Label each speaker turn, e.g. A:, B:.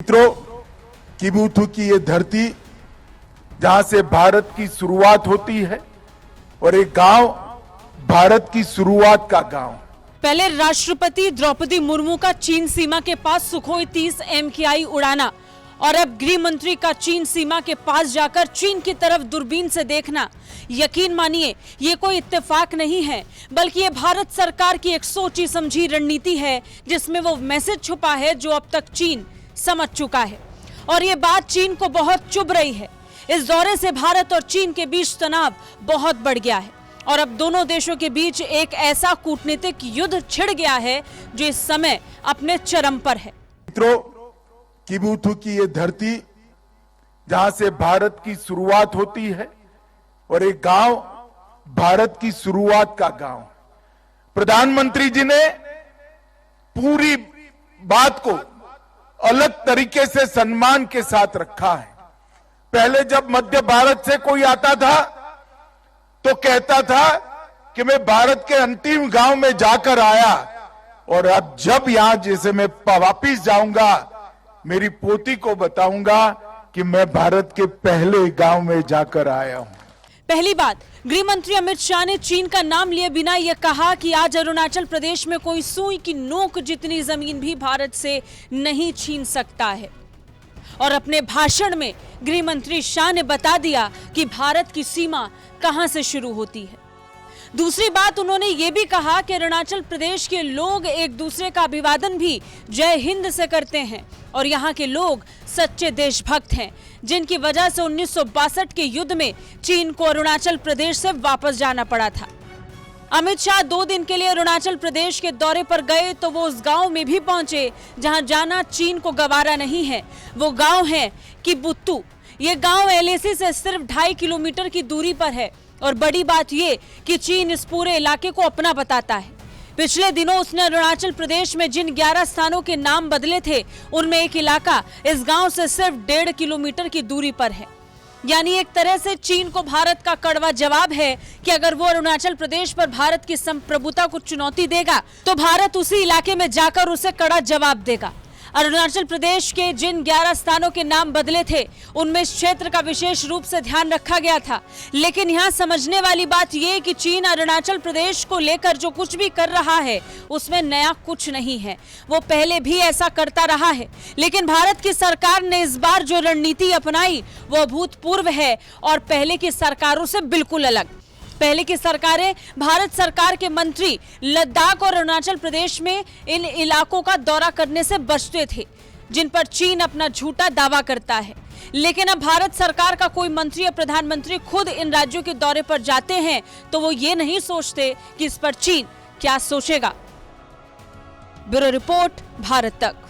A: मित्रों, किबुथु की ये धरती जहां से भारत की शुरुआत होती है और एक गांव भारत की शुरुआत का गांव।
B: पहले राष्ट्रपति द्रौपदी मुर्मू का चीन सीमा के पास सुखोई 30 MKI उड़ाना और अब गृह मंत्री का चीन सीमा के पास जाकर चीन की तरफ दूरबीन से देखना, यकीन मानिए ये कोई इत्तेफाक नहीं है, बल्कि ये भारत सरकार की एक सोची समझी रणनीति है जिसमें वो मैसेज छुपा है जो अब तक चीन समझ चुका है और ये बात चीन को बहुत चुभ रही है। इस दौरे से भारत और चीन के बीच तनाव बहुत बढ़ गया है और अब दोनों देशों के बीच एक ऐसा कूटनीतिक युद्ध छिड़ गया है जो इस समय अपने चरम पर है।
A: मित्रों, किबुथु की ये धरती जहां से भारत की शुरुआत होती है और एक गांव भारत की शुरुआत का गांव। प्रधानमंत्री जी ने पूरी बात को अलग तरीके से सम्मान के साथ रखा है। पहले जब मध्य भारत से कोई आता था तो कहता था कि मैं भारत के अंतिम गांव में जाकर आया, और अब जब यहां जैसे मैं वापिस जाऊंगा मेरी पोती को बताऊंगा कि मैं भारत के पहले गांव में जाकर आया हूं।
B: पहली बात, गृह मंत्री अमित शाह ने चीन का नाम लिए बिना यह कहा कि आज अरुणाचल प्रदेश में कोई सुई की नोक जितनी जमीन भी भारत से नहीं छीन सकता है। और अपने भाषण में गृह मंत्री शाह ने बता दिया कि भारत की सीमा कहां से शुरू होती है। दूसरी बात, उन्होंने ये भी कहा कि अरुणाचल प्रदेश के लोग एक दूसरे का अभिवादन भी जय हिंद से करते हैं और यहाँ के लोग सच्चे देशभक्त हैं, जिनकी वजह से 1962 के युद्ध में चीन को अरुणाचल प्रदेश से वापस जाना पड़ा था। अमित शाह 2 दिन के लिए अरुणाचल प्रदेश के दौरे पर गए तो वो उस गांव में भी पहुंचे जहां जाना चीन को गवारा नहीं है। वो गांव है किबुथु। ये गांव LAC से सिर्फ 2.5 किलोमीटर की दूरी पर है और बड़ी बात ये कि चीन इस पूरे इलाके को अपना बताता है। पिछले दिनों उसने अरुणाचल प्रदेश में जिन 11 स्थानों के नाम बदले थे उनमें एक इलाका इस गांव से सिर्फ 1.5 किलोमीटर की दूरी पर है। यानी एक तरह से चीन को भारत का कड़वा जवाब है कि अगर वो अरुणाचल प्रदेश पर भारत की संप्रभुता को चुनौती देगा तो भारत उसी इलाके में जाकर उसे कड़ा जवाब देगा। अरुणाचल प्रदेश के जिन 11 स्थानों के नाम बदले थे उनमें इस क्षेत्र का विशेष रूप से ध्यान रखा गया था, लेकिन यहाँ समझने वाली बात यह कि चीन अरुणाचल प्रदेश को लेकर जो कुछ भी कर रहा है उसमें नया कुछ नहीं है। वो पहले भी ऐसा करता रहा है, लेकिन भारत की सरकार ने इस बार जो रणनीति अपनाई वो अभूतपूर्व है और पहले की सरकारों से बिल्कुल अलग। पहले की सरकारें, भारत सरकार के मंत्री लद्दाख और अरुणाचल प्रदेश में इन इलाकों का दौरा करने से बचते थे जिन पर चीन अपना झूठा दावा करता है, लेकिन अब भारत सरकार का कोई मंत्री या प्रधानमंत्री खुद इन राज्यों के दौरे पर जाते हैं तो वो ये नहीं सोचते कि इस पर चीन क्या सोचेगा। ब्यूरो रिपोर्ट, भारत तक।